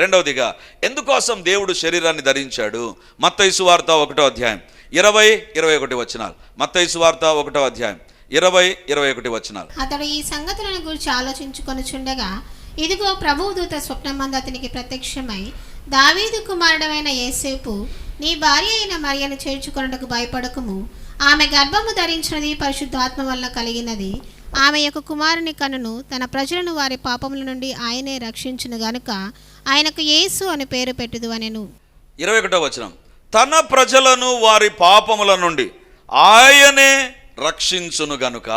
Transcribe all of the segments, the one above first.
రెండవదిగా ఎందుకోసం దేవుడు శరీరాన్ని ధరించాడు? మత్తయి సువార్త 1వ అధ్యాయం 20-21 వచనాలు. మత్తయి సువార్త 1వ అధ్యాయం 20-21 వచనాలు. అతడు ఈ సంగతులను గురించి ఆలోచించుకొనుచుండగా ఇదిగో ప్రభువు దూత స్వప్నమందు అతనికి ప్రత్యక్షమై, దావీదు కుమారుడైన యేసేపు, నీ భార్య అయిన మరియను చేర్చుకొనుటకు భయపడకుము. ఆమె గర్భము ధరించినది పరిశుద్ధాత్మ వల్ల కలిగినది. ఆమె యొక్క కుమారుని కనును. తన ప్రజలను వారి పాపముల నుండి ఆయనే రక్షించును గనుక ఆయనకు యేసు అని పేరు పెట్టుదు అనెను. 21వ వచనం, తన ప్రజలను వారి పాపముల నుండి ఆయనే రక్షించును గనుక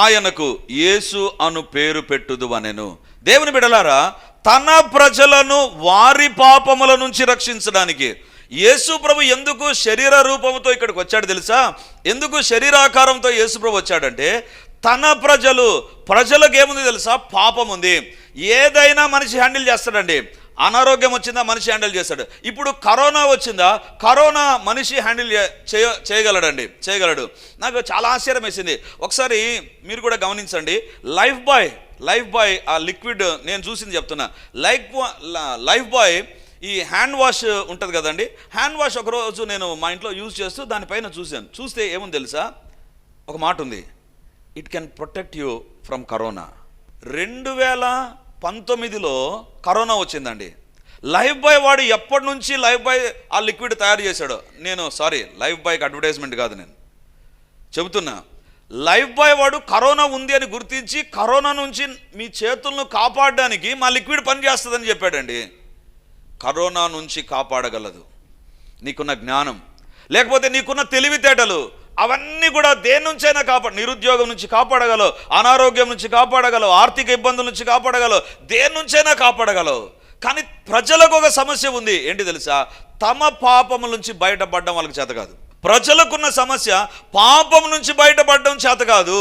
ఆయనకు యేసు అను పేరు పెట్టుదు అనెను. దేవుని బిడ్డలారా, తన ప్రజలను వారి పాపముల నుంచి రక్షించడానికి యేసు ప్రభు ఎందుకు శరీర రూపంతో ఇక్కడికి వచ్చాడు తెలుసా? ఎందుకు శరీరాకారంతో యేసు ప్రభు వచ్చాడంటే, తన ప్రజలకు ఏముంది తెలుసా? పాపం ఉంది. ఏదైనా మనిషి హ్యాండిల్ చేస్తాడండి. అనారోగ్యం వచ్చిందా మనిషి హ్యాండిల్ చేస్తాడు. ఇప్పుడు కరోనా వచ్చిందా, కరోనా మనిషి హ్యాండిల్ చేయగలడు. నాకు చాలా ఆశ్చర్యం వేసింది. ఒకసారి మీరు కూడా గమనించండి. లైఫ్ బాయ్ ఆ లిక్విడ్ నేను చూసింది చెప్తున్నా. లైఫ్ బాయ్ ఈ హ్యాండ్ వాష్ ఉంటుంది కదండి, హ్యాండ్ వాష్ ఒకరోజు నేను మా ఇంట్లో యూజ్ చేస్తూ దానిపైన చూస్తే ఏముంది తెలుసా? ఒక మాట ఉంది, it can protect you from corona. 2019లో కరోనా వచ్చిందండి. లైఫ్ బాయ్ వాడు ఎప్పటి నుంచి లైఫ్ బాయ్ ఆ లిక్విడ్ తయారు చేశాడో, లైఫ్ బాయ్కి అడ్వర్టైజ్మెంట్ కాదు, నేను చెబుతున్నా. లైఫ్ బాయ్ వాడు కరోనా ఉంది అని గుర్తించి కరోనా నుంచి మీ చేతులను కాపాడడానికి మా లిక్విడ్ పనిచేస్తుందని చెప్పాడండి. కరోనా నుంచి కాపాడగలదు నీకున్న జ్ఞానం, లేకపోతే నీకున్న తెలివితేటలు, అవన్నీ కూడా దేని నుంచైనా నిరుద్యోగం నుంచి కాపాడగలవు, అనారోగ్యం నుంచి కాపాడగలవు, ఆర్థిక ఇబ్బందుల నుంచి కాపాడగలవు, దేని నుంచైనా కాపాడగలవు. కానీ ప్రజలకు ఒక సమస్య ఉంది. ఏంటి తెలుసా? తమ పాపముల నుంచి బయటపడడం వాళ్ళకి చేత కాదు. ప్రజలకున్న సమస్య పాపం నుంచి బయటపడడం చేత కాదు.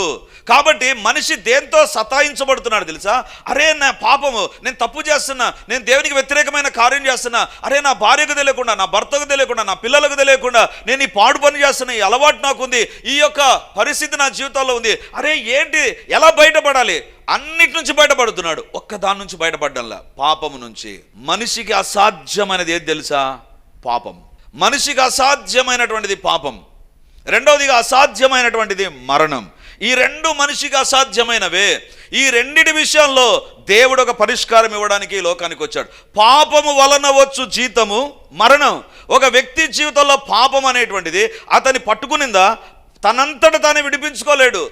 కాబట్టి మనిషి దేంతో సతాయించబడుతున్నాడు తెలుసా? అరే నా పాపము, నేను తప్పు చేస్తున్నా, నేను దేవునికి వ్యతిరేకమైన కార్యం చేస్తున్నా, అరే నా భార్యకు తెలియకుండా, నా భర్తకు తెలియకుండా, నా పిల్లలకు తెలియకుండా నేను ఈ పాడు పని చేస్తున్నా, ఈ అలవాటు నాకుంది, ఈ యొక్క పరిస్థితి నా జీవితంలో ఉంది. అరే ఏంటి, ఎలా బయటపడాలి? అన్నిటి నుంచి బయటపడుతున్నాడు, ఒక్కదాని నుంచి బయటపడ్డంలా, పాపము నుంచి. మనిషికి అసాధ్యమైనది ఏది తెలుసా? పాపం. మనిషికి అసాధ్యమైనటువంటిది పాపం. రెండవదిగా అసాధ్యమైనటువంటిది మరణం. ఈ రెండు మనిషికి అసాధ్యమైనవే. ఈ రెండిటి విషయంలో దేవుడు ఒక పరిష్కారం ఇవ్వడానికి లోకానికి వచ్చాడు. పాపము వలన వచ్చు జీతము మరణం. ఒక వ్యక్తి జీవితంలో పాపం అనేటువంటిది అతని పట్టుకునిందా, తనంతట తాను విడిపించుకోలేడు.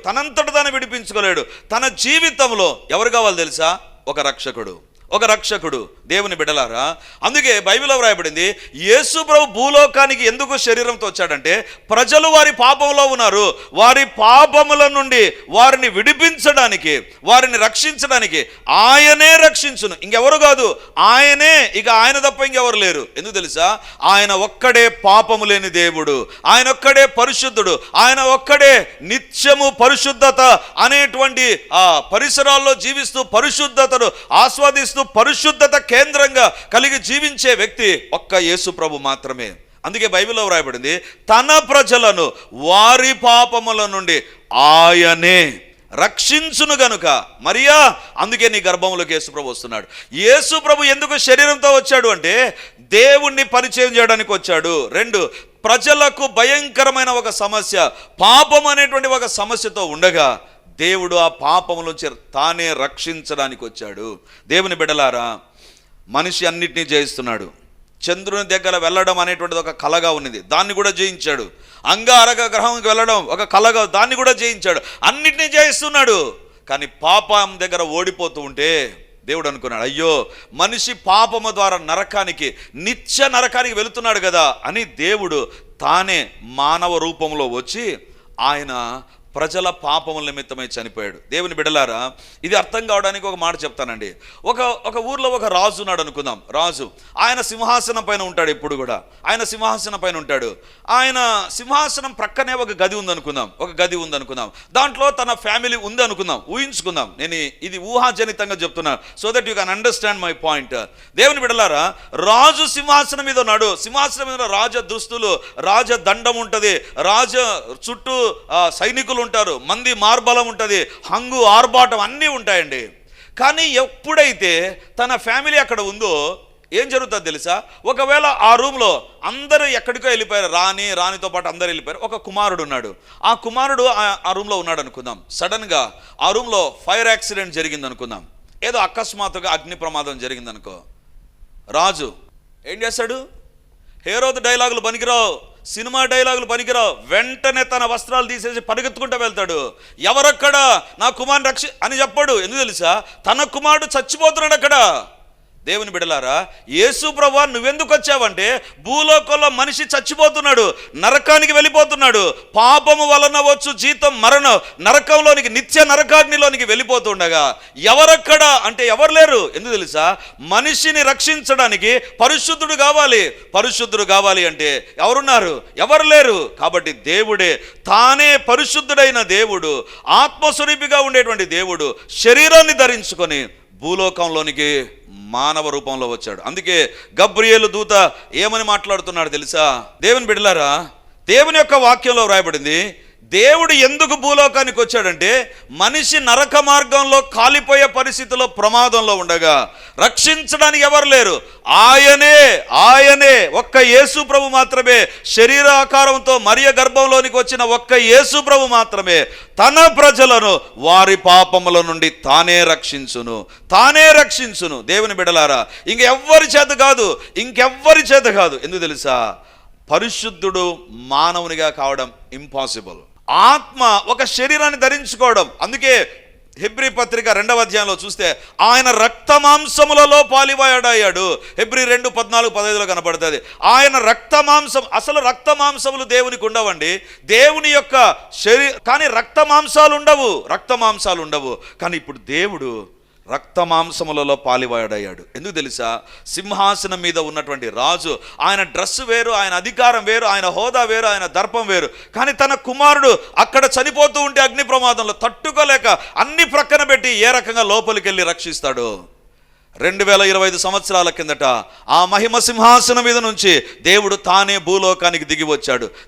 తన జీవితంలో ఎవరు కావాలి తెలుసా? ఒక రక్షకుడు. దేవుని బిడ్డలారా, అందుకే బైబిల్లో వ్రాయబడింది, యేసు ప్రభు భూలోకానికి ఎందుకు శరీరంతో వచ్చాడంటే, ప్రజలు వారి పాపంలో ఉన్నారు, వారి పాపముల నుండి వారిని విడిపించడానికి, వారిని రక్షించడానికి ఆయనే రక్షించును, ఇంకెవరు కాదు, ఆయనే. ఇక ఆయన తప్ప ఇంకెవరు లేరు. ఎందుకు తెలుసా? ఆయన ఒక్కడే పాపము లేని దేవుడు, ఆయన ఒక్కడే పరిశుద్ధుడు, ఆయన ఒక్కడే నిత్యము పరిశుద్ధత అనేటువంటి ఆ పరిసరాల్లో జీవిస్తూ పరిశుద్ధతను ఆస్వాదిస్తూ పరిశుద్ధత కేంద్రంగా కలిగి జీవించే వ్యక్తి ఒక్క యేసు ప్రభు మాత్రమే. అందుకే బైబిల్లో వ్రాయబడింది, తన ప్రజలను వారి పాపముల నుండి ఆయనే రక్షించును గనుక. మరియా, అందుకే నీ గర్భంలోకి యేసు ప్రభు వస్తున్నాడు. యేసు ప్రభు ఎందుకు శరీరంతో వచ్చాడు అంటే, దేవుణ్ణి పరిచయం చేయడానికి వచ్చాడు. 2, ప్రజలకు భయంకరమైన ఒక సమస్య, పాపం అనేటువంటి ఒక సమస్యతో ఉండగా దేవుడు ఆ పాపముల నుంచి తానే రక్షించడానికి వచ్చాడు. దేవుని బిడ్డలారా, మనిషి అన్నిటినీ జయిస్తున్నాడు. చంద్రుని దగ్గర వెళ్ళడం అనేటువంటిది ఒక కళగా ఉన్నది, దాన్ని కూడా జయించాడు. అంగారక గ్రహంకి వెళ్ళడం ఒక కళగా, దాన్ని కూడా జయించాడు. అన్నిటినీ జయిస్తున్నాడు. కానీ పాపం దగ్గర ఓడిపోతూ ఉంటే దేవుడు అనుకున్నాడు, అయ్యో మనిషి పాపము ద్వారా నిత్య నరకానికి వెళుతున్నాడు కదా అని దేవుడు తానే మానవ రూపంలో వచ్చి ఆయన ప్రజల పాపముల నిమిత్తమై చనిపోయాడు. దేవుని బిడ్డలారా, ఇది అర్థం కావడానికి ఒక మాట చెప్తానండి. ఒక ఊర్లో ఒక రాజు ఉన్నాడు అనుకుందాం. రాజు ఆయన సింహాసనం పైన ఉంటాడు. ఎప్పుడు కూడా ఆయన సింహాసనం పైన ఉంటాడు. ఆయన సింహాసనం ప్రక్కనే ఒక గది ఉందనుకుందాం. దాంట్లో తన ఫ్యామిలీ ఉంది అనుకుందాం, ఊహించుకుందాం. నేను ఇది ఊహాజనితంగా చెప్తున్నా, so that you can understand my point. దేవుని బిడ్డలారా, రాజు సింహాసనం మీద ఉన్నాడు. సింహాసనం మీద రాజ దుస్తులు, రాజ దండం ఉంటుంది, రాజ చుట్టూ సైనికులు ఉంటారు, మంది మార్బలం ఉంటుంది, హంగు ఆర్భాటం అన్నీ ఉంటాయండి. కానీ ఎప్పుడైతే తన ఫ్యామిలీ అక్కడ ఉందో ఏం జరుగుతుందో తెలుసా, ఒకవేళ ఆ రూమ్లో అందరూ ఎక్కడికో వెళ్ళిపోయారు, రాణితో పాటు అందరూ వెళ్ళిపోయారు, ఒక కుమారుడు ఉన్నాడు. ఆ కుమారుడు ఆ రూమ్లో ఉన్నాడు అనుకుందాం. సడన్గా ఆ రూమ్లో ఫైర్ యాక్సిడెంట్ జరిగింది అనుకుందాం, ఏదో అకస్మాత్తుగా అగ్ని ప్రమాదం జరిగిందనుకో. రాజు ఏం చేస్తాడు? హేరోదు డైలాగులు పనికిరావు, సినిమా డైలాగులు పనికిరావు, వెంటనే తన వస్త్రాలు తీసేసి పరిగెత్తుకుంటూ వెళ్తాడు. ఎవరక్కడ, నా కుమారుడు అని చెప్పాడు. ఎందుకు తెలుసా, తన కుమారుడు చచ్చిపోతున్నాడు అక్కడ. దేవుని బిడ్డలారా, యేసు ప్రభువా నువ్వెందుకు వచ్చావంటే, భూలోకంలో మనిషి చచ్చిపోతున్నాడు, నరకానికి వెళ్ళిపోతున్నాడు, పాపము వలన వచ్చు జీతం మరణం, నరకంలోనికి, నిత్య నరకాగ్నిలోనికి వెళ్ళిపోతుండగా ఎవరక్కడ అంటే ఎవరు లేరు. ఎందుకు తెలుసా, మనిషిని రక్షించడానికి పరిశుద్ధుడు కావాలి. పరిశుద్ధుడు కావాలి అంటే ఎవరున్నారు? ఎవరు లేరు. కాబట్టి దేవుడే, తానే పరిశుద్ధుడైన దేవుడు, ఆత్మస్వరూపిగా ఉండేటువంటి దేవుడు శరీరాన్ని ధరించుకొని భూలోకంలోనికి మానవ రూపంలో వచ్చాడు. అందుకే గబ్రియేలు దూత ఏమని మాట్లాడుతున్నాడు తెలుసా? దేవుని బిడ్డలారా, దేవుని యొక్క వాక్యంలో వ్రాయబడింది, దేవుడు ఎందుకు భూలోకానికి వచ్చాడంటే, మనిషి నరక మార్గంలో కాలిపోయే పరిస్థితిలో ప్రమాదంలో ఉండగా రక్షించడానికి ఎవరు లేరు. ఆయనే ఒక్క యేసు ప్రభు మాత్రమే, శరీరాకారంతో మరియ గర్భంలోనికి వచ్చిన ఒక్క యేసు ప్రభు మాత్రమే తన ప్రజలను వారి పాపముల నుండి తానే రక్షించును. దేవుని బిడ్డలారా, ఇంకెవ్వరి చేత కాదు. ఎందుకు తెలుసా, పరిశుద్ధుడు మానవునిగా కావడం ఇంపాసిబుల్. ఆత్మ ఒక శరీరాన్ని ధరించుకోవడం. అందుకే హెబ్రీ పత్రిక 2వ అధ్యాయంలో చూస్తే ఆయన రక్తమాంసములలో పాలివాడయ్యాడు. హెబ్రీ 2:14-15 కనపడుతుంది. ఆయన రక్తమాంసం, అసలు రక్తమాంసములు దేవునికి ఉండవండి, దేవుని యొక్క కానీ రక్తమాంసాలు ఉండవు. కానీ ఇప్పుడు దేవుడు రక్తమాంసములలో పాలివాడయ్యాడు. ఎందుకు తెలుసా, సింహాసనం మీద ఉన్నటువంటి రాజు, ఆయన డ్రెస్ వేరు, ఆయన అధికారం వేరు, ఆయన హోదా వేరు, ఆయన దర్పం వేరు. కానీ తన కుమారుడు అక్కడ చనిపోతూ ఉంటే అగ్ని ప్రమాదంలో తట్టుకోలేక అన్ని ప్రక్కన పెట్టి ఏ రకంగా లోపలికి వెళ్ళి రక్షిస్తాడు. 2025 సంవత్సరాల కిందట ఆ మహిమ సింహాసనం మీద నుంచి దేవుడు తానే భూలోకానికి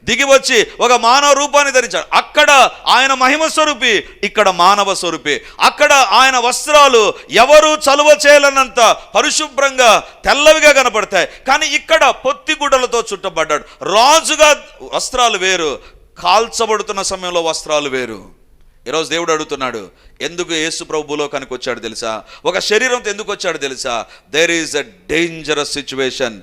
దిగివచ్చి ఒక మానవ రూపాన్ని ధరించాడు. అక్కడ ఆయన మహిమ స్వరూపి, ఇక్కడ మానవ స్వరూపి. అక్కడ ఆయన వస్త్రాలు ఎవరు చలువ చేయలేనంత పరిశుభ్రంగా తెల్లవిగా కనపడతాయి. కానీ ఇక్కడ పొత్తిగుడ్డలతో చుట్టబడ్డాడు. రాజుగా వస్త్రాలు వేరు, కాల్చబడుతున్న సమయంలో వస్త్రాలు వేరు. ఈరోజు దేవుడు అడుగుతున్నాడు, ఎందుకు యేసు ప్రభు భూలోకానికి వచ్చాడు తెలుసా? ఒక శరీరంతో ఎందుకు వచ్చాడు తెలుసా? There is a dangerous situation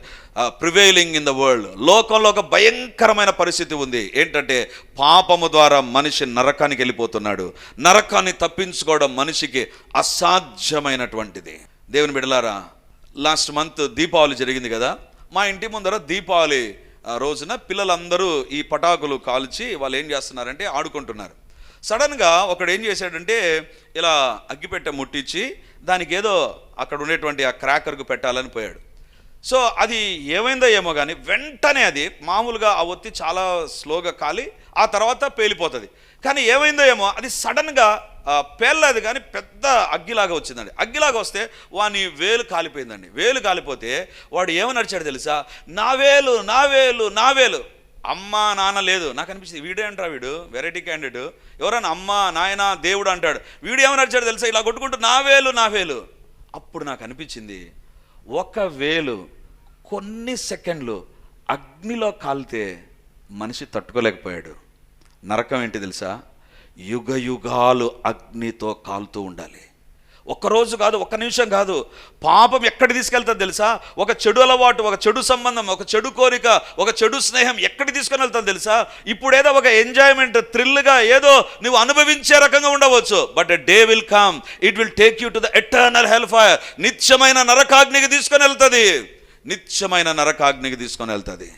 prevailing in the world. లోకంలో ఒక భయంకరమైన పరిస్థితి ఉంది. ఏంటంటే పాపము ద్వారా మనిషి నరకానికి వెళ్ళిపోతున్నాడు. నరకాన్ని తప్పించుకోవడం మనిషికి అసాధ్యమైనటువంటిది. దేవుని బిడ్డలారా, లాస్ట్ మంత్ దీపావళి జరిగింది కదా. మా ఇంటి ముందర దీపావళి రోజున పిల్లలందరూ ఈ పటాకులు కాల్చి వాళ్ళు ఏం చేస్తున్నారంటే ఆడుకుంటున్నారు. సడన్గా ఒకడు ఏం చేశాడంటే ఇలా అగ్గిపెట్టె ముట్టించి దానికి ఏదో అక్కడ ఉండేటువంటి ఆ క్రాకర్కు పెట్టాలని పోయాడు. సో అది ఏమైందో ఏమో కానీ వెంటనే అది మామూలుగా ఆ ఒత్తి చాలా స్లోగా కాలి ఆ తర్వాత పేలిపోతుంది. కానీ ఏమైందో ఏమో అది సడన్గా పేర్లేదు కానీ పెద్ద అగ్గిలాగా వచ్చిందండి. అగ్గిలాగా వస్తే వాని వేలు కాలిపోయిందండి. వేలు కాలిపోతే వాడు ఏమని నడిచాడు తెలుసా, నా వేలు. అమ్మ నాన్న లేదు. నాకు అనిపించింది, వీడేంట్రా వీడు వెరైటీ క్యాండిడేట్, ఎవరైనా అమ్మ నాయన దేవుడు అంటాడు, వీడు ఏమని నడిచాడు తెలుసా, ఇలా కొట్టుకుంటూ నా వేలు. అప్పుడు నాకు అనిపించింది, ఒక వేలు కొన్ని సెకండ్లు అగ్నిలో కాలితే మనిషి తట్టుకోలేకపోయాడు. నరకం ఏంటి తెలుసా, యుగాలు అగ్నితో కాలుతూ ఉండాలి. ఒక్కరోజు కాదు, ఒక్క నిమిషం కాదు. పాపం ఎక్కడికి తీసుకెళ్తుంది తెలుసా? ఒక చెడు అలవాటు, ఒక చెడు సంబంధం, ఒక చెడు కోరిక, ఒక చెడు స్నేహం ఎక్కడికి తీసుకొని వెళ్తుంది తెలుసా? ఇప్పుడు ఏదో ఒక ఎంజాయ్మెంట్, థ్రిల్గా ఏదో నువ్వు అనుభవించే రకంగా ఉండవచ్చు. But a day will come, it will take you to the eternal hell fire. నిత్యమైన నరకాగ్నికి తీసుకొని వెళ్తుంది.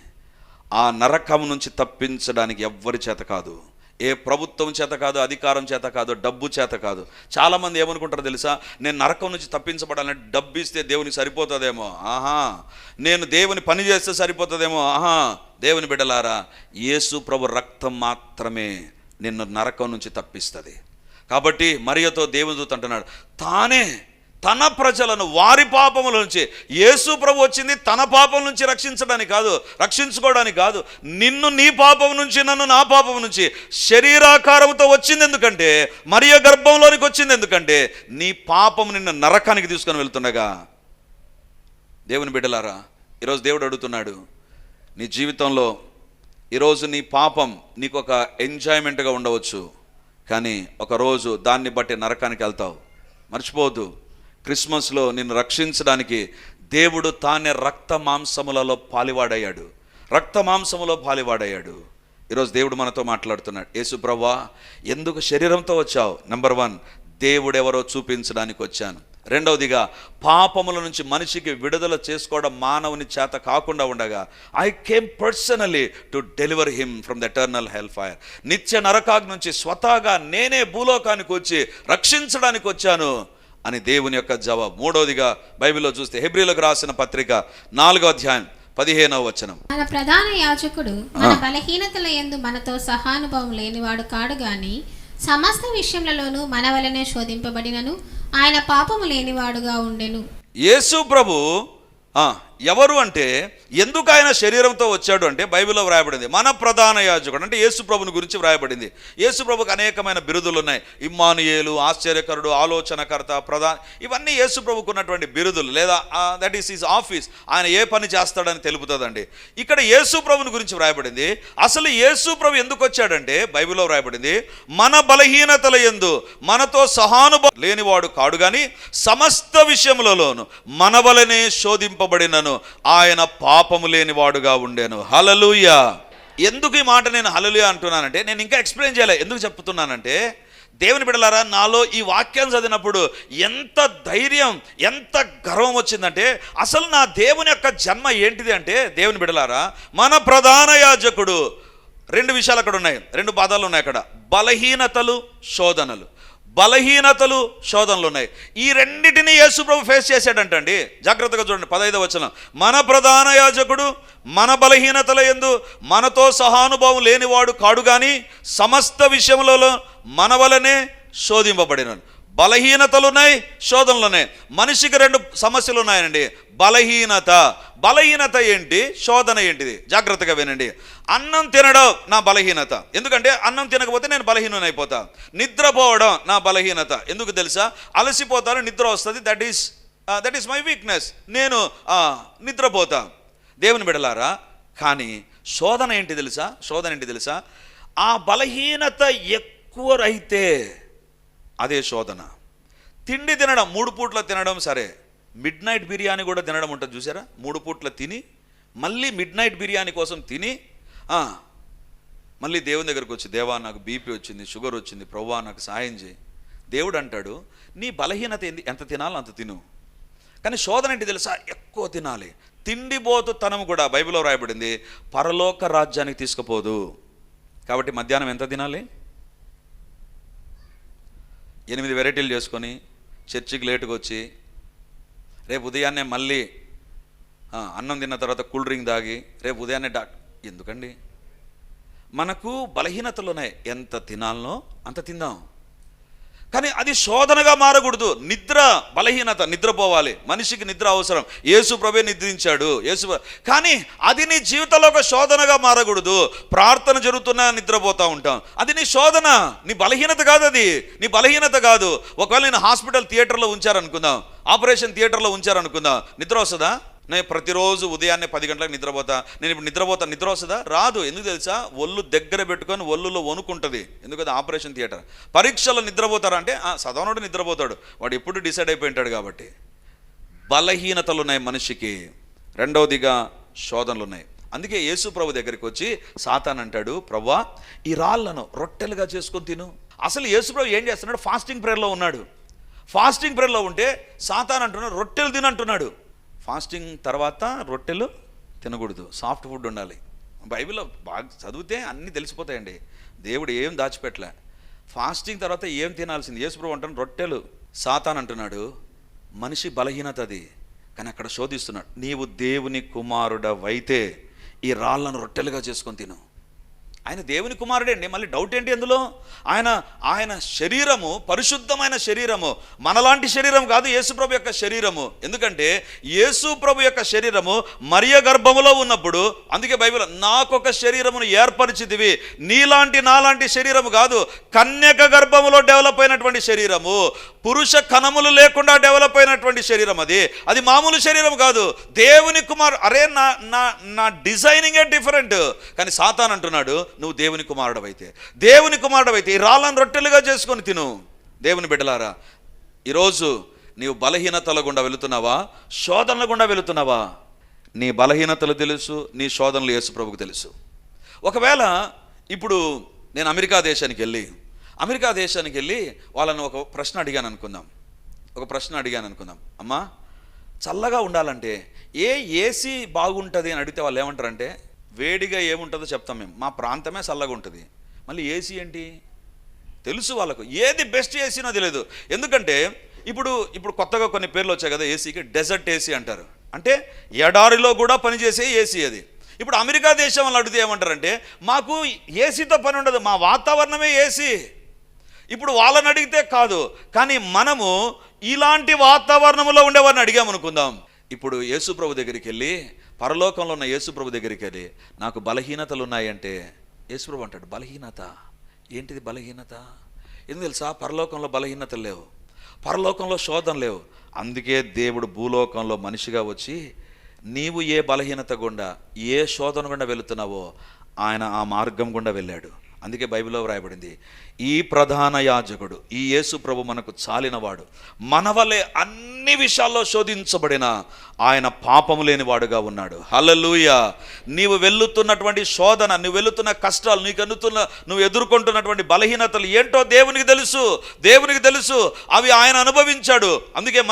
ఆ నరకం నుంచి తప్పించడానికి ఎవ్వరి చేత కాదు. ఏ ప్రభుత్వం చేత కాదు, అధికారం చేత కాదు, డబ్బు చేత కాదు. చాలామంది ఏమనుకుంటారు తెలుసా, నేను నరకం నుంచి తప్పించబడాలంటే డబ్బు ఇస్తే దేవునికి సరిపోతుందేమో, నేను దేవుని పని చేస్తే సరిపోతుందేమో. దేవుని బిడ్డలారా, యేసు ప్రభు రక్తం మాత్రమే నిన్ను నరకం నుంచి తప్పిస్తుంది. కాబట్టి మరియతో దేవుని దూత అంటున్నాడు, తన ప్రజలను వారి పాపముల నుంచి, యేసు ప్రభు వచ్చింది తన పాపం నుంచి రక్షించడానికి కాదు, రక్షించుకోవడానికి కాదు, నిన్ను నీ పాపం నుంచి, నన్ను నా పాపం నుంచి శరీరాకారంతో వచ్చింది ఎందుకంటే, మరియ గర్భంలోనికి వచ్చింది ఎందుకంటే, నీ పాపం నిన్ను నరకానికి తీసుకొని వెళ్తుండగా. దేవుని బిడ్డలారా, ఈరోజు దేవుడు అడుగుతున్నాడు, నీ జీవితంలో ఈరోజు నీ పాపం నీకు ఒక ఎంజాయ్మెంట్గా ఉండవచ్చు, కానీ ఒకరోజు దాన్ని బట్టి నరకానికి వెళ్తావు. మర్చిపోవద్దు, క్రిస్మస్లో నిన్ను రక్షించడానికి దేవుడు తానే రక్త మాంసములలో పాలివాడయ్యాడు, రక్త మాంసములో పాలివాడయ్యాడు. ఈరోజు దేవుడు మనతో మాట్లాడుతున్నాడు. యేసు ప్రభువా, ఎందుకు శరీరంతో వచ్చావు? నెంబర్ 1, దేవుడెవరో చూపించడానికి వచ్చాను. రెండవదిగా, పాపముల నుంచి మనిషికి విడుదల చేసుకోవడం మానవుని చేత కాకుండా ఉండగా, I came personally to deliver him from the eternal hell fire. నిత్య నరకాగ్ని నుంచి స్వతహాగా నేనే భూలోకానికి వచ్చి రక్షించడానికి వచ్చాను అని దేవుని యొక్క జవాబు. మూడవదిగా, బైబిల్లో చూస్తే హెబ్రీలకు రాసిన పత్రిక 4వ అధ్యాయం 15వ వచనం. మన ప్రధాన యాజకుడు మన బలహీనతల యందు మనతో సహానుభవం లేనివాడు కాడు గాని సమస్త విషయములలోనూ మన వలనే శోధింపబడినను ఆయన పాపము లేనివాడుగా ఉండెను. యేసు ప్రభు ఎవరు అంటే, ఎందుకు ఆయన శరీరంతో వచ్చాడు అంటే, బైబిల్లో వ్రాయబడింది మన ప్రధాన యాజకుడు అంటే యేసు ప్రభుని గురించి వ్రాయబడింది. యేసు ప్రభుకు అనేకమైన బిరుదులు ఉన్నాయి. ఇమ్మానుయేలు, ఆశ్చర్యకరుడు, ఆలోచనకర్త, ప్రధాన, ఇవన్నీ యేసు ప్రభుకు ఉన్నటువంటి బిరుదులు, లేదా దట్ ఈస్ హిస్ ఆఫీస్. ఆయన ఏ పని చేస్తాడని తెలుపుతుందండి. ఇక్కడ యేసు ప్రభుని గురించి వ్రాయబడింది. అసలు యేసు ప్రభు ఎందుకు వచ్చాడంటే, బైబిల్లో వ్రాయబడింది, మన బలహీనతల యందు మనతో సహానుభవం లేనివాడు కాడు గాని సమస్త విషయములలోను మన వలనే శోధింపబడినను ఆయన పాపము లేనివాడుగా ఉండెను. హల్లెలూయా. ఎందుకు ఈ మాట నేను హల్లెలూయా అంటున్నానంటే, నేను ఇంకా ఎక్స్ప్లెయిన్ చేయలే. ఎందుకు చెప్తున్నానంటే, దేవుని బిడ్డలారా, నాలో ఈ వాక్యం చదివినప్పుడు ఎంత ధైర్యం, ఎంత గర్వం వచ్చిందంటే, అసలు నా దేవుని యొక్క జన్మ ఏంటిది అంటే, దేవుని బిడ్డలారా, మన ప్రధాన యాజకుడు, 2 విషయాలు అక్కడ ఉన్నాయి, 2 పాదాలు ఉన్నాయి అక్కడ, బలహీనతలు, శోధనలు. బలహీనతలు, శోధనలు ఉన్నాయి. ఈ రెండిటిని యేసు ప్రభు ఫేస్ చేశాడంటండి. జాగ్రత్తగా చూడండి, 15వ వచనం. మన ప్రధాన యాజకుడు మన బలహీనతల యందు మనతో సహానుభవం లేనివాడు కాడు గాని సమస్త విషయములలో మన వలనే శోధింపబడినను. బలహీనతలు ఉన్నాయి, శోధనలు ఉన్నాయి. మనిషికి 2 సమస్యలు ఉన్నాయండి. బలహీనత ఏంటి, శోధన ఏంటిది? జాగ్రత్తగా వినండి. అన్నం తినడం నా బలహీనత, ఎందుకంటే అన్నం తినకపోతే నేను బలహీనం అయిపోతా. నిద్రపోవడం నా బలహీనత, ఎందుకు తెలుసా? అలసిపోతాను, నిద్ర వస్తుంది, దట్ ఈస్ మై వీక్నెస్, నేను నిద్రపోతా. దేవుని బిడలారా, కానీ శోధన ఏంటి తెలుసా? ఆ బలహీనత ఎక్కువ అయితే అదే శోధన. తిండి తినడం, 3 పూట్ల తినడం సరే, మిడ్ నైట్ బిర్యానీ కూడా తినడం ఉంటుంది చూసారా? 3 పూట్ల తిని మళ్ళీ మిడ్ నైట్ బిర్యానీ కోసం తిని మళ్ళీ దేవుని దగ్గరకు వచ్చి, దేవా నాకు బీపీ వచ్చింది, షుగర్ వచ్చింది, ప్రభువా నాకు సాయం చేయి. దేవుడు అంటాడు, నీ బలహీనత ఏంది, ఎంత తినాలో అంత తిను. కానీ శోధన ఏంటి తెలుసా? ఎక్కువ తినాలి. తిండిబోతుతనం కూడా బైబిల్లో రాయబడింది, పరలోక రాజ్యానికి తీసుకుపోదు. కాబట్టి మధ్యాహ్నం ఎంత తినాలి? 8 వెరైటీలు చేసుకొని చర్చికి లేటుగా వచ్చి, రేపు ఉదయాన్నే మళ్ళీ అన్నం తిన్న తర్వాత కూల్ డ్రింక్ తాగి, రేపు ఉదయాన్నే ఎందుకండి? మనకు బలహీనతలు ఉన్నాయి, ఎంత తినాలనో అంత తిందాం. కానీ అది శోధనగా మారకూడదు. నిద్ర బలహీనత, నిద్రపోవాలి, మనిషికి నిద్ర అవసరం. యేసు ప్రభే నిద్రించాడు, కానీ అది నీ జీవితంలో ఒక శోధనగా మారకూడదు. ప్రార్థన జరుగుతున్నా నిద్రపోతూ ఉంటాం, అది నీ శోధన, నీ బలహీనత కాదు. అది నీ బలహీనత కాదు. ఒకవేళ నేను హాస్పిటల్ థియేటర్లో ఉంచారనుకుందాం, ఆపరేషన్ థియేటర్లో ఉంచారనుకుందాం, నిద్ర వస్తుందా? నేను ప్రతిరోజు ఉదయాన్నే 10 గంటలకు నిద్రపోతా, నేను ఇప్పుడు నిద్ర వస్తుందా? రాదు. ఎందుకు తెలుసా? ఒళ్ళు దగ్గర పెట్టుకొని ఒళ్ళులో వణుకుంటుంది. ఎందుకంటే ఆపరేషన్ థియేటర్. పరీక్షలో నిద్రపోతారా అంటే చదవనోడు నిద్రపోతాడు, వాడు ఎప్పుడు డిసైడ్ అయిపోయింటాడు. కాబట్టి బలహీనతలు ఉన్నాయి మనిషికి. రెండవదిగా శోధనలు ఉన్నాయి. అందుకే యేసు ప్రభు దగ్గరికి వచ్చి సాతాన్ అంటాడు, ప్రభువా ఈ రాళ్లను రొట్టెలుగా చేసుకొని తిను. అసలు యేసు ప్రభు ఏం చేస్తున్నాడు? ఫాస్టింగ్ ప్రేయర్లో ఉన్నాడు. ఫాస్టింగ్ ప్రేయర్లో ఉంటే సాతాన్ అంటున్నాడు, రొట్టెలు తినంటున్నాడు. ఫాస్టింగ్ తర్వాత రొట్టెలు తినకూడదు, సాఫ్ట్ ఫుడ్ ఉండాలి. బైబిల్లో బాగా చదివితే అన్నీ తెలిసిపోతాయండి. దేవుడు ఏం దాచిపెట్టలే. ఫాస్టింగ్ తర్వాత ఏం తినాల్సింది? యేసుప్రభు అంటాను రొట్టెలు. సాతాన్ అంటున్నాడు మనిషి బలహీనత అది, కానీ అక్కడ శోధిస్తున్నాడు, నీవు దేవుని కుమారుడవైతే ఈ రాళ్లను రొట్టెలుగా చేసుకొని తిను. ఆయన దేవుని కుమారుడే అండి. మళ్ళీ డౌట్ ఏంటి అందులో? ఆయన శరీరము పరిశుద్ధమైన శరీరము, మనలాంటి శరీరం కాదు యేసుప్రభు యొక్క శరీరము. ఎందుకంటే యేసుప్రభు యొక్క శరీరము మరియ గర్భములో ఉన్నప్పుడు, అందుకే బైబిల్ నాకొక శరీరమును ఏర్పరిచితివి, నీలాంటి నాలాంటి శరీరము కాదు, కన్యక గర్భములో డెవలప్ అయినటువంటి శరీరము, పురుష కణములు లేకుండా డెవలప్ అయినటువంటి శరీరం. అది మామూలు శరీరం కాదు, దేవుని కుమారు. అరే నా డిజైనింగే డిఫరెంట్. కానీ సాతాన్ అంటున్నాడు, నువ్వు దేవుని కుమారుడవైతే, దేవుని కుమారుడవైతే ఈ రాళ్ళను రొట్టెలుగా చేసుకొని తిను. దేవుని బిడ్డలారా, ఈరోజు నీవు బలహీనతల గుండా వెళుతున్నావా, శోధనల గుండా వెళుతున్నావా? నీ బలహీనతలు తెలుసు, నీ శోధనలు యేసు ప్రభువుకు తెలుసు. ఒకవేళ ఇప్పుడు నేను అమెరికా దేశానికి వెళ్ళి వాళ్ళని ఒక ప్రశ్న అడిగాను అనుకుందాం. అమ్మా, చల్లగా ఉండాలంటే ఏసీ బాగుంటుంది అని అడిగితే వాళ్ళు ఏమంటారంటే, వేడిగా ఏముంటుందో చెప్తాం మేము, మా ప్రాంతమే చల్లగా ఉంటుంది. మళ్ళీ ఏసీ ఏంటి తెలుసు వాళ్ళకు, ఏది బెస్ట్ ఏసీనో తెలియదు. ఎందుకంటే ఇప్పుడు కొత్తగా కొన్ని పేర్లు వచ్చాయి కదా ఏసీకి. డెజర్ట్ ఏసీ అంటారు, అంటే ఎడారిలో కూడా పనిచేసే ఏసీ అది. ఇప్పుడు అమెరికా దేశం వాళ్ళు అడిగితే ఏమంటారంటే, మాకు ఏసీతో పని ఉండదు, మా వాతావరణమే ఏసీ. ఇప్పుడు వాళ్ళని అడిగితే కాదు, కానీ మనము ఇలాంటి వాతావరణంలో ఉండేవారిని అడిగామనుకుందాం. ఇప్పుడు యేసుప్రభు దగ్గరికి వెళ్ళి, పరలోకంలో ఉన్న యేసుప్రభు దగ్గరికి వెళ్ళి, నాకు బలహీనతలు ఉన్నాయంటే యేసుప్రభు అంటాడు, బలహీనత ఏంటిది? బలహీనత ఎందుకు తెలుసా? పరలోకంలో బలహీనతలు లేవు, పరలోకంలో శోధన లేవు. అందుకే దేవుడు భూలోకంలో మనిషిగా వచ్చి, నీవు ఏ బలహీనత గుండా, ఏ శోధన గుండా వెళుతున్నావో ఆయన ఆ మార్గం గుండా వెళ్ళాడు. అందుకే బైబిల్లో వ్రాయబడింది, ఈ ప్రధాన యాజకుడు, ఈ యేసు ప్రభు మనకు చాలినవాడు, మన వలె అన్ని విషయాల్లో శోధించబడిన ఆయన పాపము లేని వాడుగా ఉన్నాడు. హల్లెలూయా. నీవు వెళుతున్నటువంటి శోధన, నువ్వు వెళుతున్న కష్టాలు, నువ్వు ఎదుర్కొంటున్నటువంటి బలహీనతలు ఏంటో దేవునికి తెలుసు. అవి ఆయన అనుభవించాడు. అందుకే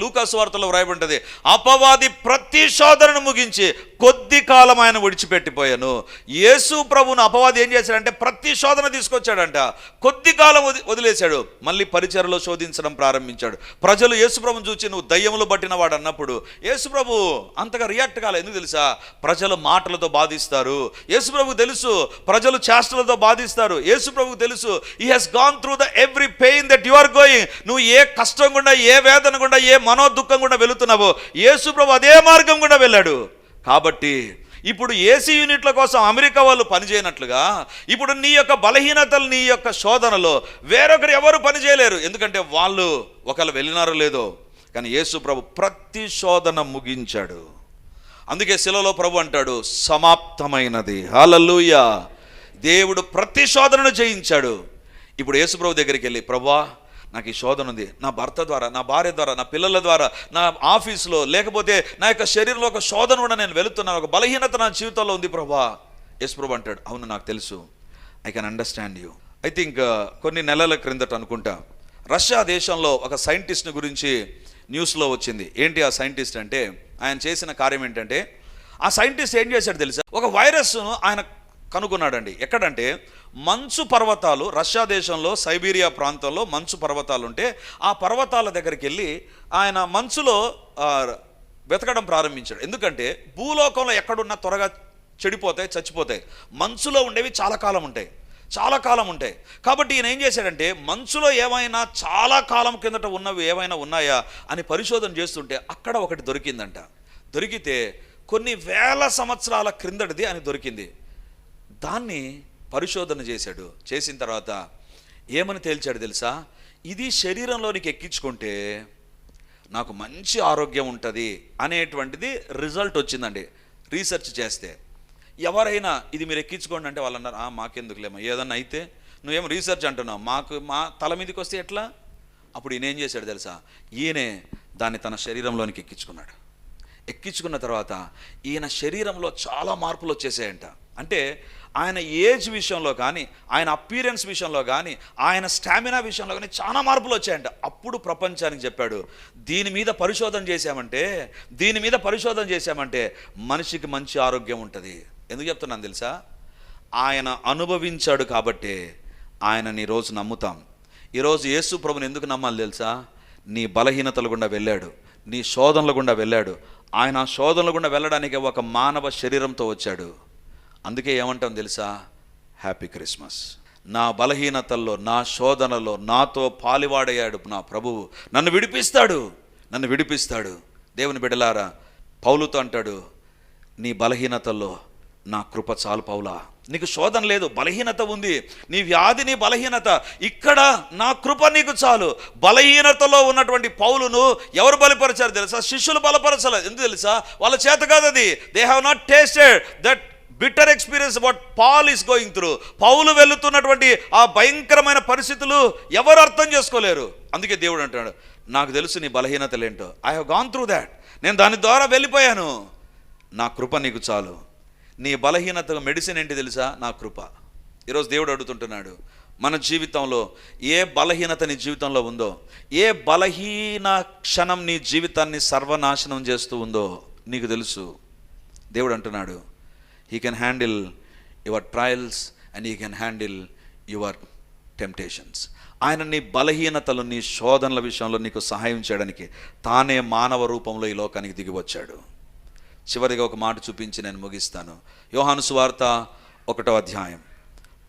లూకా సువార్తలో వ్రాయబడింది, అపవాది ప్రతి శోధనను ముగించి కొద్ది కాలం ఆయన విడిచిపెట్టిపోయాను. యేసు ప్రభువును అపవాది ఏం చేశాడంటే, ప్రతి శోధన తీసుకొచ్చాడంట, కొద్ది కాలం వదిలేశాడు, మళ్ళీ పరిచర్యలో శోధించడం ప్రారంభించాడు. ప్రజలు యేసుప్రభుని చూసి నువ్వు దయ్యములు పట్టిన వాడు అన్నప్పుడు యేసుప్రభు అంతగా రియాక్ట్ కాలే. ఎందుకు తెలుసా? ప్రజలు మాటలతో బాధిస్తారు, యేసుప్రభుకు తెలుసు. ప్రజలు చేష్టలతో బాధిస్తారు, యేసుప్రభుకు తెలుసు. He has gone through the every pain that you are going. నువ్వు ఏ కష్టం గుండా, ఏ వేదన గుండా, ఏ మనోదుఖం గుండా వెళుతున్నావో యేసుప్రభు అదే మార్గం గుండా వెళ్ళాడు. కాబట్టి ఇప్పుడు ఏసీ యూనిట్ల కోసం అమెరికా వాళ్ళు పనిచేయనట్లుగా, ఇప్పుడు నీ యొక్క బలహీనతలు, నీ యొక్క శోధనలో వేరొకరు ఎవరు పనిచేయలేరు. ఎందుకంటే వాళ్ళు ఒకళ్ళు వెళ్ళినారో లేదో, కానీ యేసు ప్రభు ప్రతి శోధన ముగించాడు. అందుకే శిలలో ప్రభు అంటాడు, సమాప్తమైనది. హల్లెలూయా. దేవుడు ప్రతి శోధనను జయించాడు. ఇప్పుడు యేసు ప్రభు దగ్గరికి వెళ్ళి, ప్రభువా నాకు ఈ శోధన ఉంది, నా భర్త ద్వారా, నా భార్య ద్వారా, నా పిల్లల ద్వారా, నా ఆఫీస్లో, లేకపోతే నా యొక్క శరీరంలో ఒక శోధన కూడా నేను వెళుతున్నాను, ఒక బలహీనత నా జీవితంలో ఉంది ప్రభువా. యేసు ప్రభు అంటాడు, అవును నాకు తెలుసు, I can understand you. I think కొన్ని నెలల క్రిందట అనుకుంటా, రష్యా దేశంలో ఒక సైంటిస్ట్ని గురించి న్యూస్లో వచ్చింది. ఏంటి ఆ సైంటిస్ట్ అంటే, ఆయన చేసిన కార్యం ఏంటంటే, ఆ సైంటిస్ట్ ఏం చేశాడు తెలుసా? ఒక వైరస్ను ఆయన కనుగొన్నాడండి. ఎక్కడంటే మంచు పర్వతాలు, రష్యా దేశంలో సైబీరియా ప్రాంతంలో మంచు పర్వతాలు ఉంటే, ఆ పర్వతాల దగ్గరికి వెళ్ళి ఆయన మంచులో వెతకడం ప్రారంభించాడు. ఎందుకంటే భూలోకంలో ఎక్కడున్నా త్వరగా చెడిపోతాయి, చచ్చిపోతాయి. మంచులో ఉండేవి చాలా కాలం ఉంటాయి. కాబట్టి ఈయన ఏం చేశాడంటే, మంచులో ఏమైనా చాలా కాలం కిందట ఉన్నవి ఏమైనా ఉన్నాయా అని పరిశోధన చేస్తుంటే అక్కడ ఒకటి దొరికిందంట. దొరికితే కొన్ని వేల సంవత్సరాల క్రిందటిది అని దొరికింది. దాన్ని పరిశోధన చేశాడు. చేసిన తర్వాత ఏమని తేల్చాడు తెలుసా? ఇది శరీరంలోనికి ఎక్కించుకుంటే నాకు మంచి ఆరోగ్యం ఉంటుంది అనేటువంటిది రిజల్ట్ వచ్చిందండి. రీసెర్చ్ చేస్తే ఎవరైనా ఇది మీరు ఎక్కించుకోండి అంటే వాళ్ళు అన్నారు, మాకెందుకులేమో, ఏదన్నా అయితే నువ్వేం రీసెర్చ్ అంటున్నావు, మా తల మీదకి వస్తే ఎట్లా? అప్పుడు ఈయన ఏం చేశాడు తెలుసా? ఈయనే దాన్ని తన శరీరంలోనికి ఎక్కించుకున్న తర్వాత ఈయన శరీరంలో చాలా మార్పులు వచ్చేసాయంట. అంటే ఆయన ఏజ్ విషయంలో కానీ, ఆయన అపీరెన్స్ విషయంలో కానీ, ఆయన స్టామినా విషయంలో కానీ చాలా మార్పులు వచ్చాయంట. అప్పుడు ప్రపంచానికి చెప్పాడు, దీని మీద పరిశోధన చేశామంటే మనిషికి మంచి ఆరోగ్యం ఉంటుంది. ఎందుకు చెప్తున్నాను తెలుసా? ఆయన అనుభవించాడు కాబట్టే ఆయనని ఈరోజు నమ్ముతాం. ఈరోజు యేసు ప్రభుని ఎందుకు నమ్మాలి తెలుసా? నీ బలహీనతల గుండా వెళ్ళాడు, నీ శోధనల గుండా వెళ్ళాడు. ఆయన శోధనల గుండా వెళ్ళడానికి ఒక మానవ శరీరంతో వచ్చాడు. అందుకే ఏమంటాం తెలుసా? Happy Christmas. నా బలహీనతల్లో, నా శోధనలో నాతో పాలివాడయ్యాడు నా ప్రభువు. నన్ను విడిపిస్తాడు. దేవుని బిడ్డలారా, పౌలుతో అంటాడు, నీ బలహీనతల్లో నా కృప చాలు పౌలా. నీకు శోధన లేదు, బలహీనత ఉంది, నీ వ్యాధి, నీ బలహీనత, ఇక్కడ నా కృప నీకు చాలు. బలహీనతలో ఉన్నటువంటి పౌలును ఎవరు బలపరిచారు తెలుసా? శిష్యులు బలపరచలేదు. ఎందుకు తెలుసా? వాళ్ళ చేత కాదు అది. They have not tasted that bitter experience what Paul is going through. పౌలు వెళుతున్నటువంటి ఆ భయంకరమైన పరిస్థితులు ఎవరు అర్థం చేసుకోలేరు. అందుకే దేవుడు అంటాడు, నాకు తెలుసు నీ బలహీనతలేంటో. I have gone through that. నేను దాని ద్వారా వెళ్ళిపోయాను. నా కృప నీకు చాలు. నీ బలహీనతకు మెడిసిన్ ఏంటి తెలుసా? నా కృప. ఈరోజు దేవుడు అడుగుతుంటున్నాడు, మన జీవితంలో ఏ బలహీనత నీ జీవితంలో ఉందో, ఏ బలహీన క్షణం నీ జీవితాన్ని సర్వనాశనం చేస్తూ ఉందో నీకు తెలుసు. దేవుడు అంటున్నాడు, he can handle your trials and he can handle your temptations. ఆయన నీ బలహీనతలు, నీ శోధనల విషయంలో నీకు సహాయం చేయడానికి తానే మానవ రూపంలో ఈ లోకానికి దిగి వచ్చాడు. చివరిగా ఒక మాట చూపించి నేను ముగిస్తాను. యోహాను సువార్త 1వ అధ్యాయం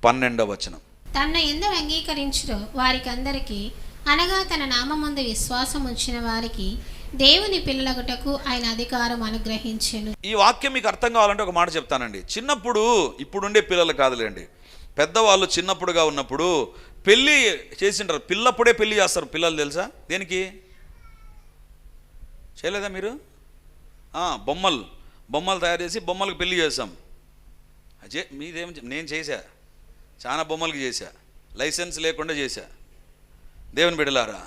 12వ వచనం. తన్ను ఎందరు అంగీకరించురో వారికి అందరికీ, అనగా తన నామమందు విశ్వాసం ఉంచిన వారికి దేవుని పిల్లలగుటకు ఆయన అధికారం అనుగ్రహించెను. ఈ వాక్యం మీకు అర్థం కావాలంటే ఒక మాట చెప్తానండి. చిన్నప్పుడు, ఇప్పుడుండే పిల్లలు కాదులేండి, పెద్దవాళ్ళు చిన్నప్పుడుగా ఉన్నప్పుడు పెళ్ళి చేసింటారు. పిల్లప్పుడే పెళ్ళి చేస్తారు పిల్లలు, తెలుసా? దేనికి చేయలేదా మీరు? బొమ్మలు తయారు చేసి బొమ్మలకు పెళ్ళి చేస్తాం. మీదేం, నేను చేశా, చాలా బొమ్మలకు చేశా, లైసెన్స్ లేకుండా చేశా. దేవుని బిడ్డలారా,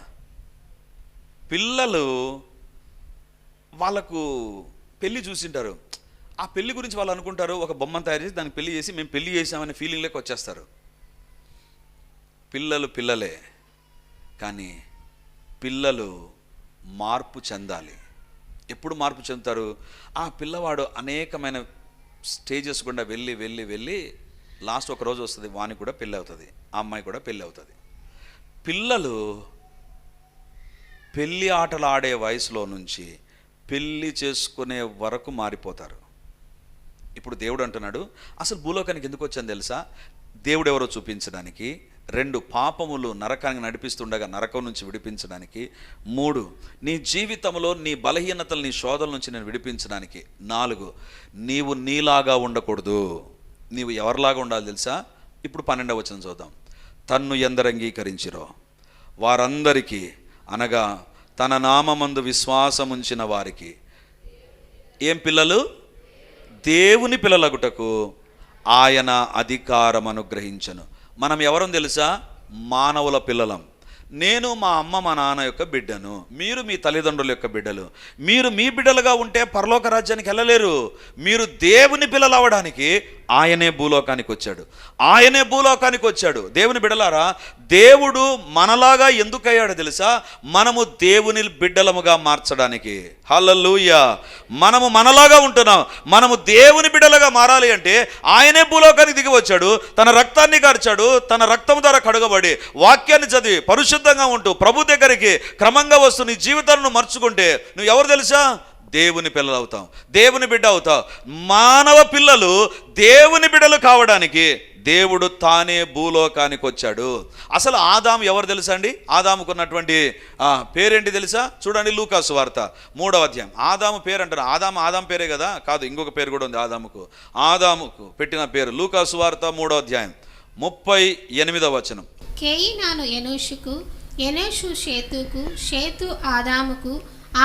పిల్లలు వాళ్ళకు పెళ్ళి చూసింటారు. ఆ పెళ్ళి గురించి వాళ్ళు అనుకుంటారు, ఒక బొమ్మను తయారు చేసి దానికి పెళ్ళి చేసి మేము పెళ్ళి చేసామనే ఫీలింగ్లోకి వచ్చేస్తారు. పిల్లలు పిల్లలే, కానీ పిల్లలు మార్పు చెందాలి. ఎప్పుడు మార్పు చెందుతారు? ఆ పిల్లవాడు అనేకమైన స్టేజెస్ గుండా వెళ్ళి వెళ్ళి వెళ్ళి లాస్ట్ ఒక రోజు వస్తుంది, వానికి కూడా పెళ్ళి అవుతుంది, ఆ అమ్మాయి కూడా పెళ్ళి అవుతుంది. పిల్లలు పెళ్ళి ఆటలు ఆడే వయసులో నుంచి పెళ్ళి చేసుకునే వరకు మారిపోతారు. ఇప్పుడు దేవుడు అంటున్నాడు, అసలు భూలోకానికి ఎందుకు వచ్చాను తెలుసా? దేవుడు ఎవరో చూపించడానికి. 2, పాపములు నరకానికి నడిపిస్తుండగా నరకం నుంచి విడిపించడానికి. 3, నీ జీవితంలో నీ బలహీనతలు, నీ శోధల నుంచి నేను విడిపించడానికి. 4, నీవు నీలాగా ఉండకూడదు. నీవు ఎవరిలాగా ఉండాలి తెలుసా? ఇప్పుడు 12వ వచనం చూద్దాం. తన్ను ఎందరు అంగీకరించిరో వారందరికీ, అనగా తన నామమందు విశ్వాసం ఉంచిన వారికి, ఏం పిల్లలు? దేవుని పిల్లలగుటకు ఆయన అధికారం అనుగ్రహించను. మనం ఎవరం తెలుసా? మానవుల పిల్లలం. నేను మా అమ్మ మా నాన్న యొక్క బిడ్డను, మీరు మీ తల్లిదండ్రుల యొక్క బిడ్డలు. మీరు మీ బిడ్డలుగా ఉంటే పరలోక రాజ్యానికి వెళ్ళలేరు. మీరు దేవుని పిల్లలు అవ్వడానికి ఆయనే భూలోకానికి వచ్చాడు. దేవుని బిడ్డలారా, దేవుడు మనలాగా ఎందుకు అయ్యాడో తెలుసా? మనము దేవుని బిడ్డలముగా మార్చడానికి. హల్లెలూయా. మనము మనలాగా ఉంటున్నాం, మనము దేవుని బిడ్డలుగా మారాలి అంటే ఆయనే భూలోకానికి దిగి వచ్చాడు, తన రక్తాన్ని కార్చాడు, తన రక్తం ద్వారా కడగబడి వాక్యాన్ని చదివి పరిశుద్ధంగా ఉంటూ ప్రభు దగ్గరికి క్రమంగా వస్తూ నీ జీవితాలను మర్చుకుంటే నువ్వు ఎవరు తెలుసా? దేవుని పిల్లలు అవుతావు, దేవుని బిడ్డ అవుతావు. మానవ పిల్లలు దేవుని బిడ్డలు కావడానికి దేవుడు తానే భూలోకానికి వచ్చాడు. అసలు ఆదాము ఎవరు తెలుసా అండి? ఆదాముకు ఉన్నటువంటి పేరేంటి తెలుసా? చూడండి, లూకా సువార్త 3వ అధ్యాయం. ఆదాము పేరు అంటారు. ఆదాము పేరే కదా? కాదు, ఇంకొక పేరు కూడా ఉంది ఆదాముకు పెట్టిన పేరు. లూకా సువార్త 3వ అధ్యాయం 38వ వచనం. కేయినాను ఎనోషుకు, ఎనోషు షేతుకు, షేతు ఆదాముకు,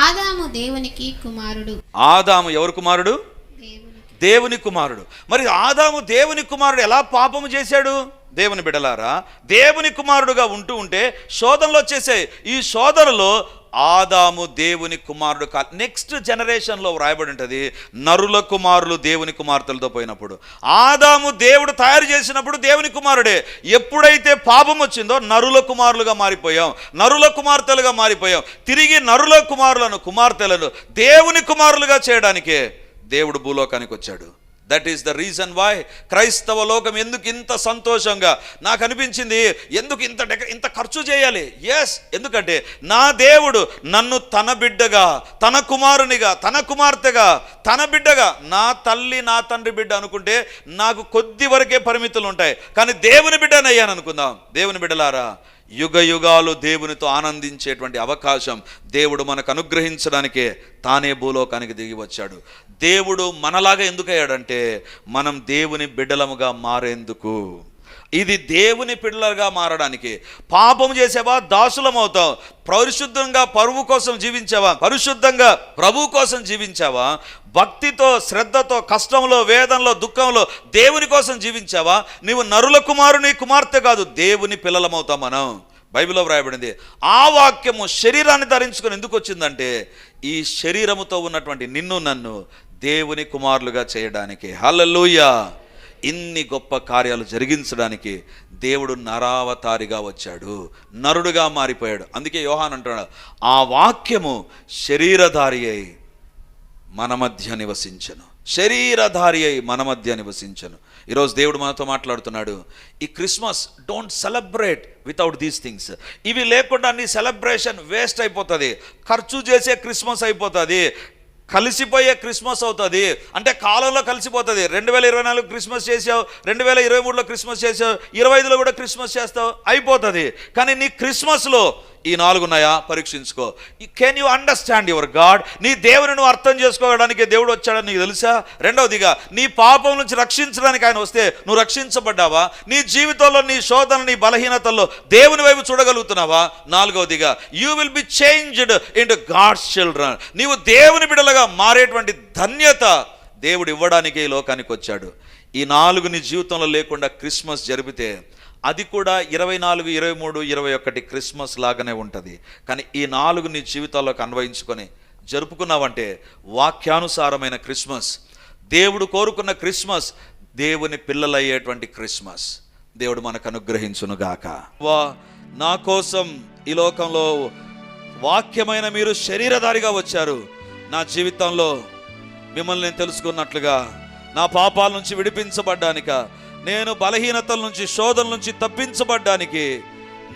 ఆదాము దేవునికి కుమారుడు. ఆదాము ఎవరు కుమారుడు? దేవుని కుమారుడు. మరి ఆదాము దేవుని కుమారుడు ఎలా పాపము చేశాడు? దేవుని బిడ్డలారా, దేవుని కుమారుడుగా ఉంటే శోధనలు వచ్చేసాయి. ఈ శోధనలో ఆదాము దేవుని కుమారుడు నెక్స్ట్ జనరేషన్లో వ్రాయబడి ఉంటుంది, నరుల కుమారులు దేవుని కుమార్తెలతో పోయినప్పుడు. ఆదాము దేవుడు తయారు చేసినప్పుడు దేవుని కుమారుడే. ఎప్పుడైతే పాపం వచ్చిందో నరుల కుమారులుగా మారిపోయాం, నరుల కుమార్తెలుగా మారిపోయాం. తిరిగి నరుల కుమారులను, కుమార్తెలను దేవుని కుమారులుగా చేయడానికే దేవుడు భూలోకానికి వచ్చాడు. That is the reason why క్రైస్తవ లోకం ఎందుకు ఇంత సంతోషంగా, నాకు అనిపించింది ఎందుకు ఇంత ఖర్చు చేయాలి. ఎస్, ఎందుకంటే నా దేవుడు నన్ను తన బిడ్డగా, తన కుమారునిగా, తన కుమార్తెగా, తన బిడ్డగా, నా తల్లి నా తండ్రి బిడ్డ అనుకుంటే నాకు కొద్ది వరకే పరిమితులు ఉంటాయి. కానీ దేవుని బిడ్డనయ్యాను అనుకుందాం. దేవుని బిడ్డలారా, యుగ యుగాలు దేవునితో ఆనందించేటువంటి అవకాశం దేవుడు మనకు అనుగ్రహించడానికే తానే భూలోకానికి దిగి వచ్చాడు. దేవుడు మనలాగా ఎందుకయ్యాడంటే మనం దేవుని బిడ్డలముగా మారేందుకు. ఇది దేవుని పిల్లలుగా మారడానికి. పాపం చేసావా, దాసులం అవుతావు. పరిశుద్ధంగా పరువు కోసం జీవించావా, పరిశుద్ధంగా ప్రభువు కోసం జీవించావా, భక్తితో, శ్రద్ధతో, కష్టంలో, వేదనలో, దుఃఖంలో దేవుని కోసం జీవించావా, నీవు నరుల కుమారుని కుమార్తె కాదు, దేవుని పిల్లలమవుతాం మనం. బైబిల్లో వ్రాయబడింది. ఆ వాక్యము శరీరాన్ని ధరించుకొని ఎందుకు వచ్చిందంటే ఈ శరీరముతో ఉన్నటువంటి నిన్ను నన్ను దేవుని కుమారులుగా చేయడానికి. హల్లెలూయా. ఇన్ని గొప్ప కార్యాలు జరిగించడానికి దేవుడు నరావతారిగా వచ్చాడు, నరుడుగా మారిపోయాడు. అందుకే యోహాను అంటున్నాడు, ఆ వాక్యము శరీరధారి అయి మన మధ్య నివసించను, శరీరధారి అయి మన మధ్య నివసించను. ఈరోజు దేవుడు మనతో మాట్లాడుతున్నాడు. ఈ Christmas don't celebrate without these things. ఇవి లేకుండా నీ సెలబ్రేషన్ వేస్ట్ అయిపోతుంది. ఖర్చు చేసే క్రిస్మస్ అయిపోతుంది, కలిసిపోయే క్రిస్మస్ అవుతుంది. అంటే కాలంలో కలిసిపోతుంది. 2024 క్రిస్మస్ చేసావు, 2023లో క్రిస్మస్ చేసావు, 25లో కూడా క్రిస్మస్ చేస్తావు, అయిపోతుంది. కానీ నీ క్రిస్మస్లో ఈ 4 ఉన్నాయా పరీక్షించుకో. Can you understand your God? నీ దేవుని నువ్వు అర్థం చేసుకోవడానికి దేవుడు వచ్చాడని నీకు తెలుసా? రెండవదిగా, నీ పాపం నుంచి రక్షించడానికి ఆయన వస్తే నువ్వు రక్షించబడ్డావా? నీ జీవితంలో నీ శోధన, నీ బలహీనతల్లో దేవుని వైపు చూడగలుగుతున్నావా? నాలుగవదిగా, you will be changed into God's children. నీవు దేవుని బిడ్డలుగా మారేటువంటి ధన్యత దేవుడు ఇవ్వడానికి ఈ లోకానికి వచ్చాడు. ఈ 4 నీ జీవితంలో లేకుండా క్రిస్మస్ జరిపితే అది కూడా 24, 23, 21 క్రిస్మస్ లాగానే ఉంటుంది. కానీ ఈ 4 నీ జీవితాల్లోకి అన్వయించుకొని జరుపుకున్నావంటే వాక్యానుసారమైన క్రిస్మస్, దేవుడు కోరుకున్న క్రిస్మస్, దేవుని పిల్లలయ్యేటువంటి క్రిస్మస్ దేవుడు మనకు అనుగ్రహించునుగాక. నా కోసం ఈ లోకంలో వాక్యమైన మీరు శరీరధారిగా వచ్చారు. నా జీవితంలో మిమ్మల్ని నేను తెలుసుకున్నట్లుగా, నా పాపాల నుంచి విడిపించబడ్డానిక, నేను బలహీనతల నుంచి, శోధన నుంచి తప్పించబడ్డానికి,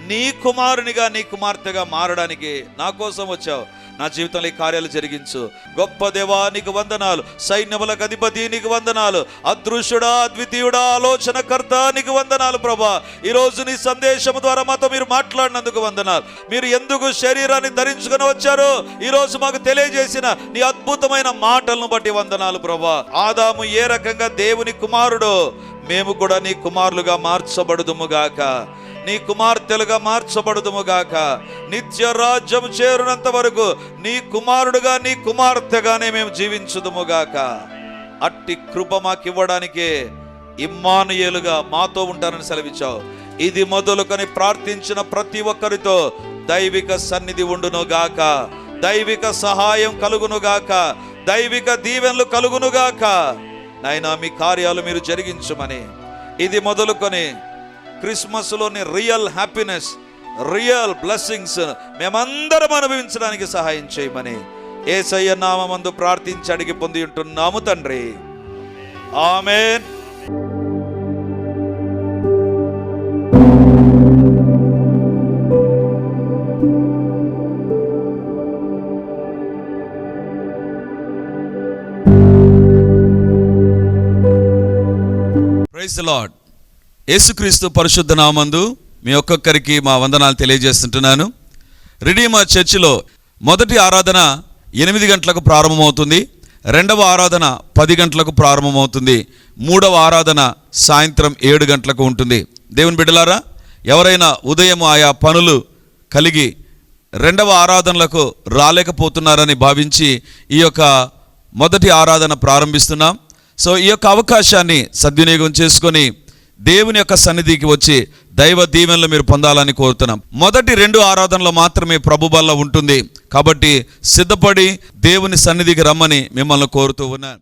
నీ కుమారునిగా, నీ కుమార్తెగా మారడానికి నా కోసం వచ్చావు. నా జీవితంలో ఈ కార్యాలు జరిగించు. గొప్ప దేవా నీకు వందనాలు, సైన్యములకు అధిపతి నీకు వందనాలు, అదృశ్యుడా, అద్వితీయుడా, ఆలోచనకర్త నీకు వందనాలు ప్రభా. ఈరోజు నీ సందేశం ద్వారా మాతో మీరు మాట్లాడినందుకు వందనాలు. మీరు ఎందుకు శరీరాన్ని ధరించుకొని వచ్చారో ఈరోజు మాకు తెలియజేసిన నీ అద్భుతమైన మాటలను బట్టి వందనాలు ప్రభా. ఆదాము ఏ రకంగా దేవుని కుమారుడో మేము కూడా నీ కుమారులుగా మార్చబడుదుముగాక, నీ కుమార్తెలుగా మార్చబడుదుముగాక. నిత్య రాజ్యం చేరునంత వరకు నీ కుమారుడుగా, నీ కుమార్తెగానే మేము జీవించుదుముగాక. అట్టి కృప మాకు ఇవ్వడానికే ఇమ్మానుయేలుగా మాతో ఉంటానని సెలవిచ్చావు. ఇది మొదలుకొని ప్రార్థించిన ప్రతి ఒక్కరితో దైవిక సన్నిధి ఉండునుగాక, దైవిక సహాయం కలుగునుగాక, దైవిక దీవెనలు కలుగునుగాక. నాయనా మీ కార్యాలు మీరు జరిగించమని, ఇది మొదలుకొని క్రిస్మస్లోని రియల్ హ్యాపీనెస్, రియల్ బ్లెస్సింగ్స్ మేమందరం అనుభవించడానికి సహాయం చేయమని యేసయ్య నామమందు ప్రార్థించి అడిగి పొంది ఉంటున్నాము తండ్రి. ఆమేన్. Praise the Lord. యేసుక్రీస్తు పరిశుద్ధ నామందు మీ ఒక్కొక్కరికి మా వందనాలు తెలియజేస్తుంటున్నాను. రిడీమర్ చర్చిలో మొదటి ఆరాధన 8 గంటలకు ప్రారంభమవుతుంది, రెండవ ఆరాధన 10 గంటలకు ప్రారంభమవుతుంది, మూడవ ఆరాధన సాయంత్రం 7 గంటలకు ఉంటుంది. దేవుని బిడ్డలారా, ఎవరైనా ఉదయం ఆయా పనులు కలిగి రెండవ ఆరాధనలకు రాలేకపోతున్నారని భావించి ఈ యొక్క మొదటి ఆరాధన ప్రారంభిస్తున్నాం. సో ఈ యొక్క అవకాశాన్ని సద్వినియోగం చేసుకొని దేవుని యొక్క సన్నిధికి వచ్చి దైవ దీవెనలు మీరు పొందాలని కోరుతున్నాం. మొదటి 2 ఆరాధనలు మాత్రమే ప్రభు బల్ల ఉంటుంది. కాబట్టి సిద్ధపడి దేవుని సన్నిధికి రమ్మని మిమ్మల్ని కోరుతూ ఉన్నాను.